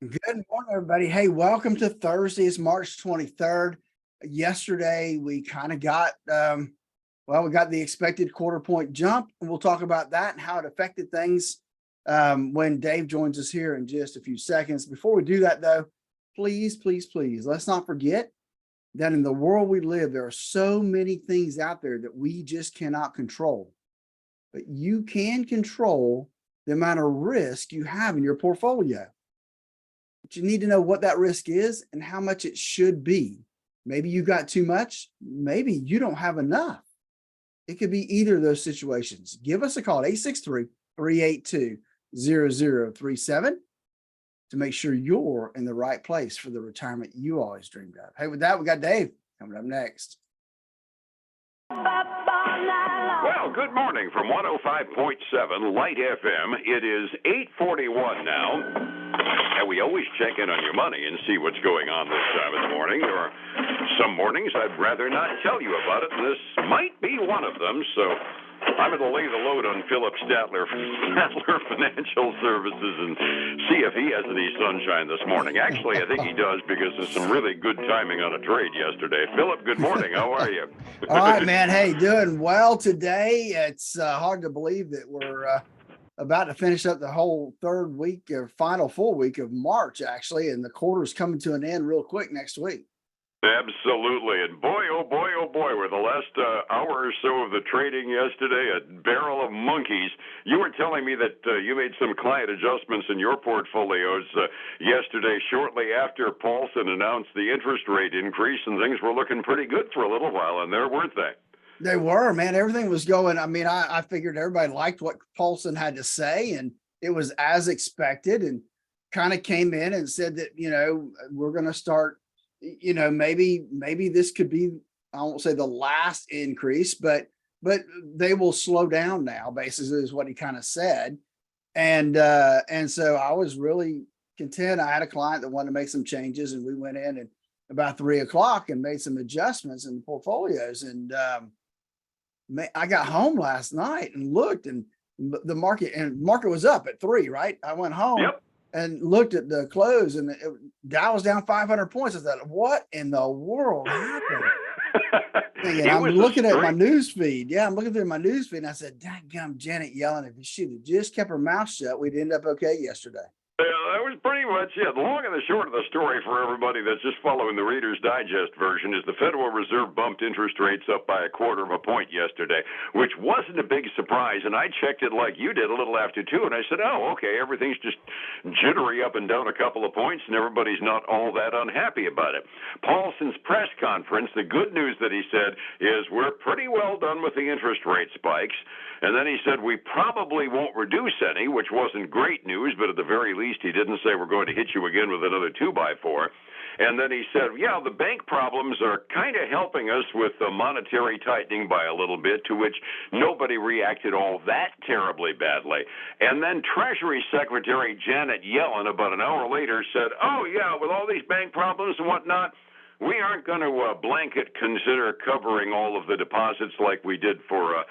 Good morning, everybody. Hey, welcome to Thursday. It's March 23rd. Yesterday, we kind of got, we got the expected quarter point jump, and we'll talk about that and how it affected things when Dave joins us here in just a few seconds. Before we do that, though, please, let's not forget that in the world we live, there are so many things out there that we just cannot control. But you can control the amount of risk you have in your portfolio. But you need to know what that risk is and how much it should be. Maybe you got too much. Maybe you don't have enough. It could be either of those situations. Give us a call at 863-382-0037 to make sure you're in the right place for the retirement you always dreamed of. Hey, with that, we got Dave coming up next. Well, good morning from 105.7 Light FM. It is 8:41 now, and we always check in on your money and see what's going on this time of the morning. There are some mornings I'd rather not tell you about it, and this might be one of them, so I'm going to lay the load on Phillip, Statler Financial Services, and see if he has any sunshine this morning. Actually, I think he does, because there's some really good timing on a trade yesterday. Phillip, good morning. How are you? All right, man. Hey, doing well today. It's hard to believe that we're about to finish up the whole third week or final full week of March, actually, and the quarter's coming to an end real quick next week. Absolutely. And boy, were the last hour or so of the trading yesterday a barrel of monkeys. You were telling me that you made some client adjustments in your portfolios yesterday, shortly after Paulson announced the interest rate increase, and things were looking pretty good for a little while in there, weren't they? They were, man. Everything was going. I mean, I figured everybody liked what Paulson had to say, and it was as expected, and kind of came in and said that, we're going to start, maybe this could be, I won't say the last increase, but they will slow down now, basically, is what he kind of said. And so I was really content. I had a client that wanted to make some changes, and we went in at about 3 o'clock and made some adjustments in the portfolios. And I got home last night and looked, and the market was up at 3, right? I went home. Yep. And looked at the close, and Dow was down 500 points. I thought, what in the world happened? And I'm looking at my news feed. Yeah, I'm looking through my news feed, and I said, "Dadgum, Janet Yellen, if she had just kept her mouth shut, we'd end up okay yesterday." That was pretty much it. The long and the short of the story for everybody that's just following the Reader's Digest version is the Federal Reserve bumped interest rates up by 1/4 point yesterday, which wasn't a big surprise. And I checked it like you did a little after 2, and I said, oh, okay, everything's just jittery up and down a couple of points, and everybody's not all that unhappy about it. Paulson's press conference, the good news that he said is we're pretty well done with the interest rate spikes. And then he said we probably won't reduce any, which wasn't great news, but at the very least he didn't say we're going to hit you again with another 2x4. And then he said, yeah, the bank problems are kind of helping us with the monetary tightening by a little bit, to which nobody reacted all that terribly badly. And then Treasury Secretary Janet Yellen, about an hour later, said, oh, yeah, with all these bank problems and whatnot, we aren't going to blanket consider covering all of the deposits like we did for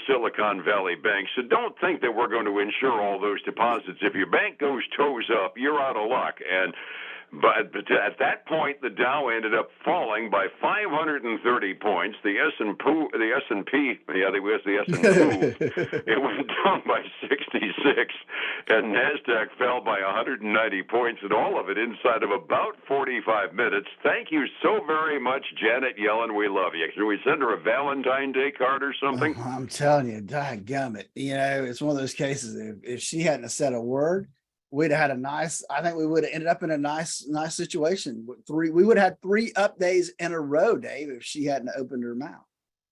Silicon Valley Bank. So don't think that we're going to insure all those deposits. If your bank goes toes up, you're out of luck. But at that point, the Dow ended up falling by 530 points. The S&P, it went down by 66, and NASDAQ fell by 190 points, and all of it inside of about 45 minutes. Thank you so very much, Janet Yellen. We love you. Can we send her a Valentine's Day card or something? Oh, I'm telling you, dadgummit. It's one of those cases. If she hadn't have said a word, we'd have had I think we would have ended up in a nice situation. We would have had 3 up days in a row, Dave, if she hadn't opened her mouth.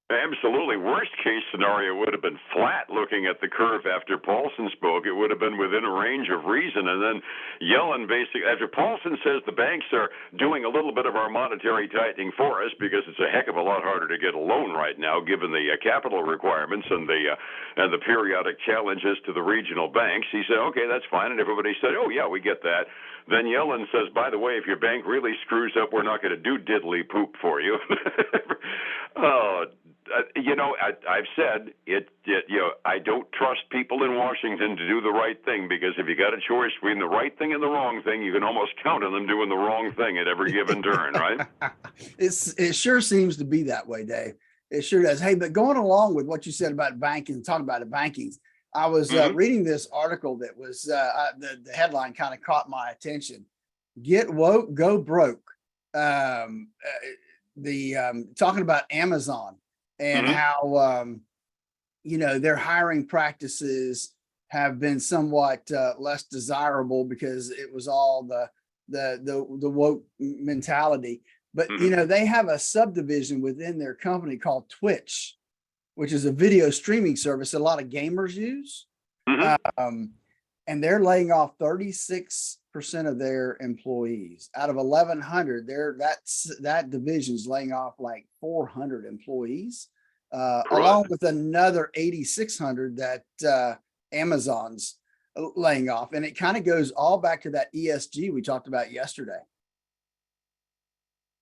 Absolutely. Worst case scenario would have been flat looking at the curve after Paulson spoke. It would have been within a range of reason. And then Yellen basically, after Paulson says the banks are doing a little bit of our monetary tightening for us because it's a heck of a lot harder to get a loan right now given the capital requirements and the periodic challenges to the regional banks. He said, okay, that's fine. And everybody said, oh, yeah, we get that. Then Yellen says, by the way, if your bank really screws up, we're not going to do diddly poop for you. Oh, I've said it. I don't trust people in Washington to do the right thing, because if you got a choice between the right thing and the wrong thing, you can almost count on them doing the wrong thing at every given turn, right? It sure seems to be that way, Dave. It sure does. Hey, but going along with what you said about banking, talking about the bankings, I was reading this article that was the headline kind of caught my attention. Get woke, go broke. Talking about Amazon and how their hiring practices have been somewhat less desirable because it was all the woke mentality. But they have a subdivision within their company called Twitch, which is a video streaming service that a lot of gamers use. And they're laying off 36% of their employees. Out of 1,100, that division's laying off like 400 employees, along with another 8,600 that Amazon's laying off. And it kind of goes all back to that ESG we talked about yesterday.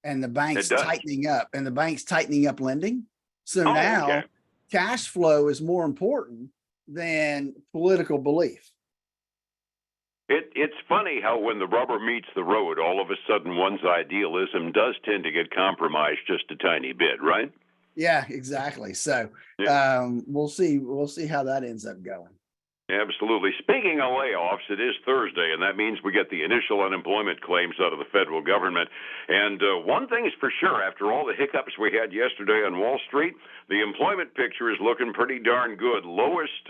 And the bank's tightening up, lending. So now cash flow is more important than political belief. It's funny how when the rubber meets the road, all of a sudden one's idealism does tend to get compromised just a tiny bit, right? Yeah, exactly. So we'll see how that ends up going. Absolutely. Speaking of layoffs, it is Thursday, and that means we get the initial unemployment claims out of the federal government. And one thing is for sure, after all the hiccups we had yesterday on Wall Street, the employment picture is looking pretty darn good. Lowest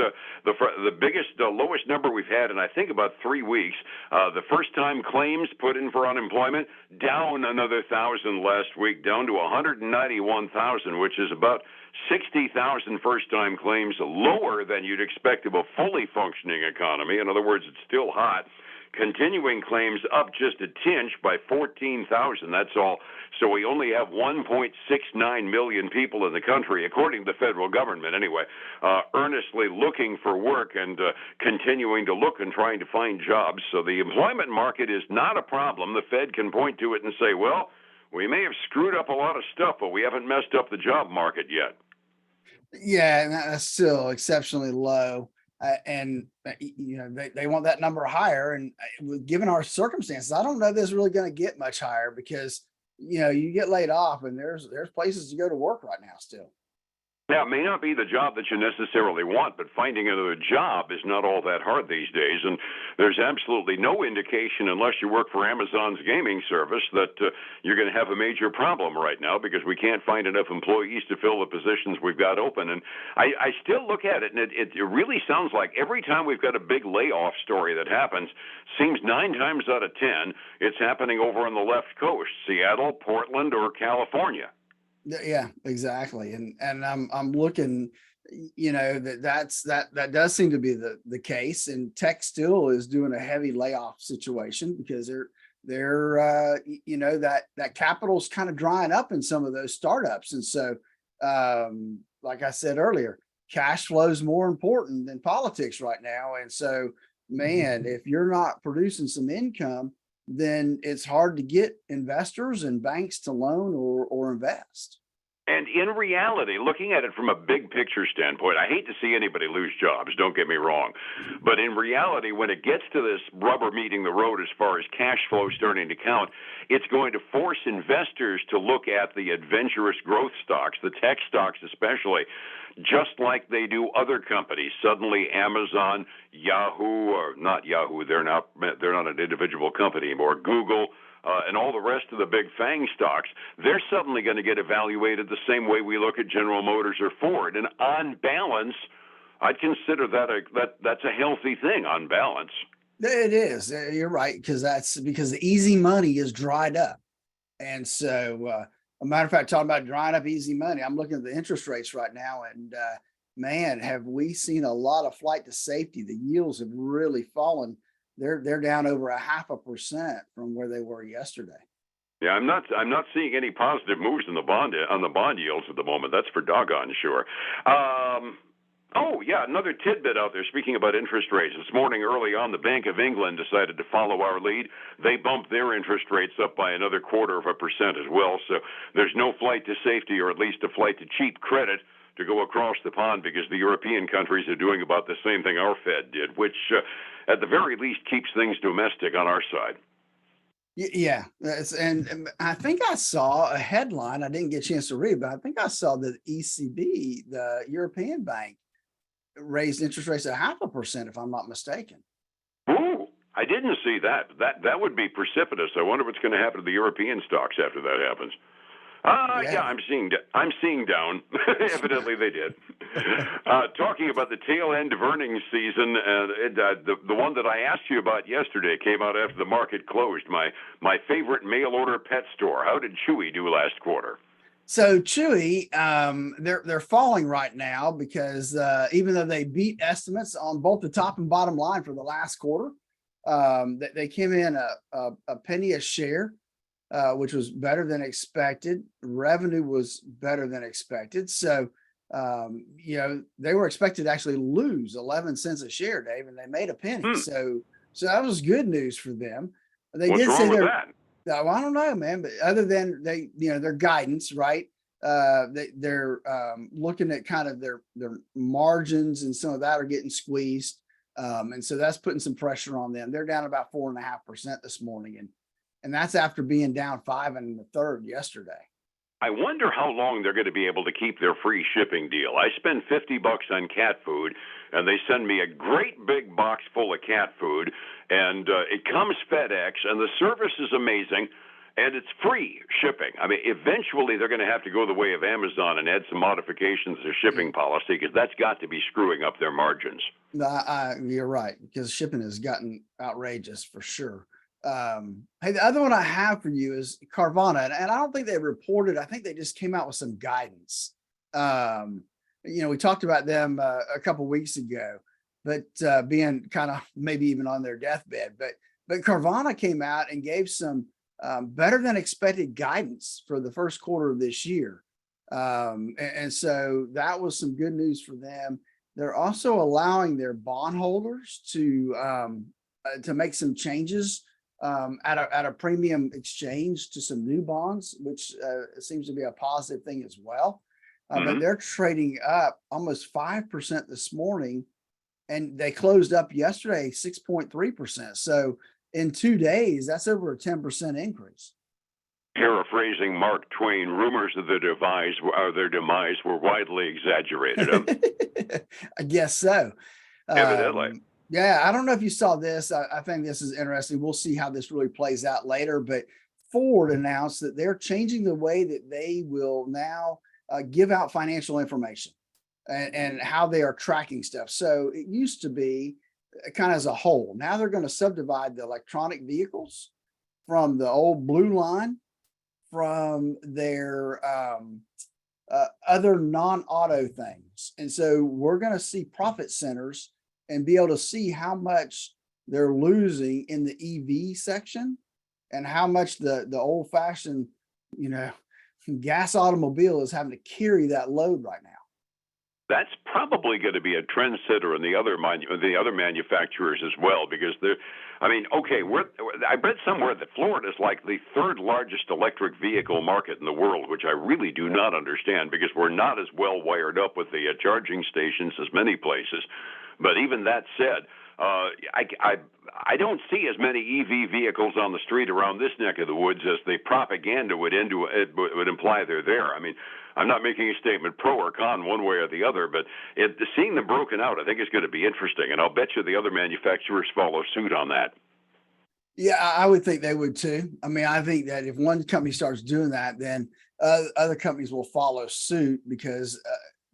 number we've had in, I think, about 3 weeks. The first-time claims put in for unemployment down another 1,000 last week, down to 191,000, which is about 60,000 first-time claims lower than you'd expect of a fully functioning economy. In other words, it's still hot. Continuing claims up just a tinge by 14,000. That's all. So we only have 1.69 million people in the country, according to the federal government anyway, earnestly looking for work and continuing to look and trying to find jobs. So the employment market is not a problem. The Fed can point to it and say, well, we may have screwed up a lot of stuff, but we haven't messed up the job market yet. Yeah, and that's still exceptionally low. And they want that number higher. And given our circumstances, I don't know this is really going to get much higher because you get laid off and there's places to go to work right now still. Now, it may not be the job that you necessarily want, but finding another job is not all that hard these days. And there's absolutely no indication, unless you work for Amazon's gaming service, that you're going to have a major problem right now because we can't find enough employees to fill the positions we've got open. And I still look at it, and it really sounds like every time we've got a big layoff story that happens, seems 9 times out of 10, it's happening over on the left coast, Seattle, Portland, or California. Yeah, exactly. And I'm looking, that does seem to be the case. And tech still is doing a heavy layoff situation because they're that capital's kind of drying up in some of those startups. And so, like I said earlier, cash flow is more important than politics right now. And so, man, if you're not producing some income, then it's hard to get investors and banks to loan or invest. And in reality, looking at it from a big picture standpoint, I hate to see anybody lose jobs, don't get me wrong. But in reality, when it gets to this rubber meeting the road as far as cash flow starting to count, it's going to force investors to look at the adventurous growth stocks, the tech stocks especially, just like they do other companies. Suddenly Amazon, Yahoo, or not Yahoo, they're not an individual company anymore, Google, and all the rest of the big FANG stocks, they're suddenly going to get evaluated the same way we look at General Motors or Ford. And on balance, I'd consider that's a healthy thing on balance. It is. You're right, because the easy money is dried up. And so, a matter of fact, talking about drying up easy money, I'm looking at the interest rates right now, and man, have we seen a lot of flight to safety. The yields have really fallen. They're down over 0.5% from where they were yesterday. Yeah, I'm not seeing any positive moves on the bond yields at the moment. That's for doggone sure. Oh, yeah, another tidbit out there. Speaking about interest rates, this morning early on, the Bank of England decided to follow our lead. They bumped their interest rates up by another 0.25% as well. So there's no flight to safety, or at least a flight to cheap credit, to go across the pond, because the European countries are doing about the same thing our Fed did, which at the very least keeps things domestic on our side. Yeah, and I think I saw a headline. I didn't get a chance to read, but I think I saw that ECB, the European Bank, raised interest rates at 0.5%, if I'm not mistaken. Ooh, I didn't see that. That would be precipitous. I wonder what's going to happen to the European stocks after that happens. Yeah, I'm seeing down. Evidently, they did. Talking about the tail end of earnings season, the one that I asked you about yesterday came out after the market closed. My favorite mail order pet store. How did Chewy do last quarter? So Chewy, they're falling right now because even though they beat estimates on both the top and bottom line for the last quarter, they came in a penny a share. Which was better than expected. Revenue was better than expected. So, they were expected to actually lose 11 cents a share, Dave, and they made a penny. So that was good news for them. They What's did wrong say with that? Oh, I don't know, man, but other than their guidance, right? They're looking at kind of their margins, and some of that are getting squeezed. And so that's putting some pressure on them. They're down about 4.5% this morning. And that's after being down 5 1/3 yesterday. I wonder how long they're going to be able to keep their free shipping deal. I spend $50 on cat food, and they send me a great big box full of cat food, and it comes FedEx, and the service is amazing, and it's free shipping. I mean, eventually they're going to have to go the way of Amazon and add some modifications to shipping policy, because that's got to be screwing up their margins. You're right, because shipping has gotten outrageous for sure. Hey, the other one I have for you is Carvana, and I don't think they reported. I think they just came out with some guidance. We talked about them a couple weeks ago, but being kind of maybe even on their deathbed. But Carvana came out and gave some better than expected guidance for the first quarter of this year, and so that was some good news for them. They're also allowing their bondholders to make some changes at a premium exchange to some new bonds, which seems to be a positive thing as well. But they're trading up almost 5% this morning, and they closed up yesterday 6.3%. So in 2 days, that's over a 10% increase. Paraphrasing Mark Twain, rumors of their demise were widely exaggerated. I guess so. Evidently. Yeah, I don't know if you saw this. I think this is interesting. We'll see how this really plays out later. But Ford announced that they're changing the way that they will now give out financial information and how they are tracking stuff. So it used to be kind of as a whole. Now they're going to subdivide the electronic vehicles from the old blue line, from their other non-auto things. And so we're going to see profit centers and be able to see how much they're losing in the EV section and how much the old fashioned, gas automobile is having to carry that load right now. That's probably going to be a trendsetter in the other manufacturers as well, because I read somewhere that Florida is like the third largest electric vehicle market in the world, which I really do not understand, because we're not as well wired up with the charging stations as many places. But even that said, I don't see as many EV vehicles on the street around this neck of the woods as the propaganda would imply they're there. I mean, I'm not making a statement pro or con one way or the other, but seeing them broken out, I think is going to be interesting, and I'll bet you the other manufacturers follow suit on that. Yeah, I would think they would too. I mean, I think that if one company starts doing that, then other companies will follow suit, because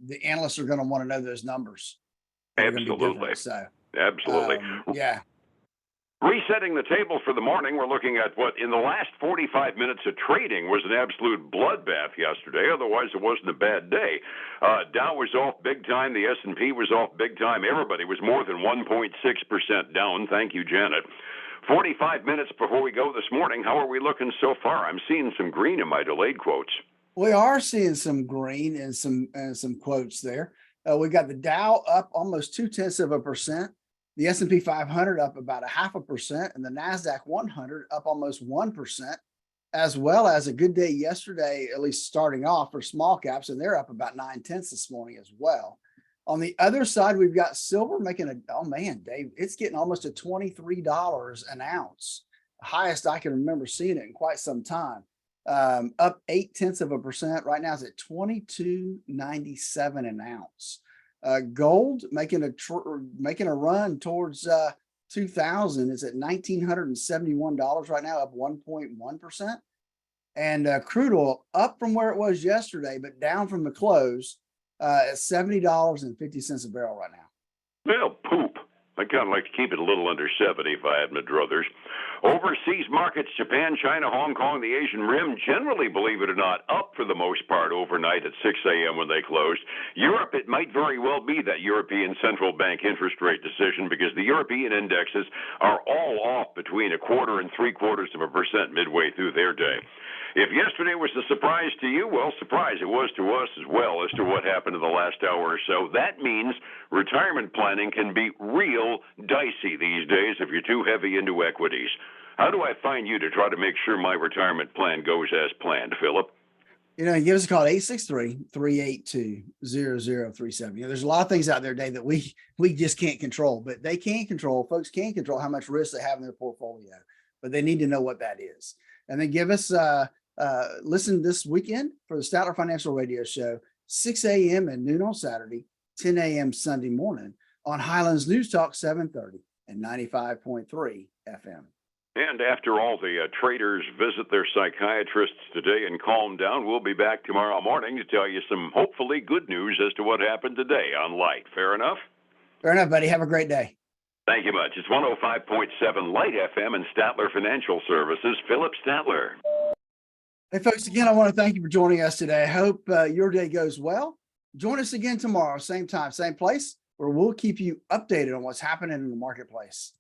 the analysts are going to want to know those numbers. Absolutely. So, absolutely. Yeah. Resetting the table for the morning, we're looking at what in the last 45 minutes of trading was an absolute bloodbath yesterday. Otherwise, it wasn't a bad day. Dow was off big time. The S&P was off big time. Everybody was more than 1.6% down. Thank you, Janet. 45 minutes before we go this morning, how are we looking so far? I'm seeing some green in my delayed quotes. We are seeing some green and some quotes there. We got the Dow up almost 0.2%, the S&P 500 up about 0.5%, and the NASDAQ 100 up almost 1%, as well as a good day yesterday, at least starting off for small caps, and they're up about 0.9 this morning as well. On the other side, we've got silver making oh man, Dave, it's getting almost to $23 an ounce. Highest I can remember seeing it in quite some time. Up 0.8%. Right now it's at $22.97 an ounce. Gold making a run towards 2000 is at $1,971 right now, up 1.1%. And crude oil up from where it was yesterday, but down from the close at $70.50 a barrel right now. Well, poop. I kind of like to keep it a little under 70 if I had my druthers. Overseas markets, Japan, China, Hong Kong, the Asian Rim, generally, believe it or not, up for the most part overnight at 6 a.m. when they closed. Europe, it might very well be that European Central Bank interest rate decision because the European indexes are all off between 0.25% and 0.75% midway through their day. If yesterday was a surprise to you, well, surprise it was to us as well as to what happened in the last hour or so. That means retirement planning can be real dicey these days if you're too heavy into equities. How do I find you to try to make sure my retirement plan goes as planned, Phillip? Give us a call at 863-382-0037. There's a lot of things out there, Dave, that we just can't control, but they can control. Folks can control how much risk they have in their portfolio, but they need to know what that is. And then give us listen this weekend for the Statler Financial Radio Show, 6 a.m. and noon on Saturday, 10 a.m. Sunday morning on Highlands News Talk 730 and 95.3 FM. And after all the traders visit their psychiatrists today and calm down, we'll be back tomorrow morning to tell you some hopefully good news as to what happened today on Light. Fair enough? Fair enough, buddy. Have a great day. Thank you much. It's 105.7 Light FM and Statler Financial Services. Phillip Statler. Hey, folks, again, I want to thank you for joining us today. I hope your day goes well. Join us again tomorrow, same time, same place, where we'll keep you updated on what's happening in the marketplace.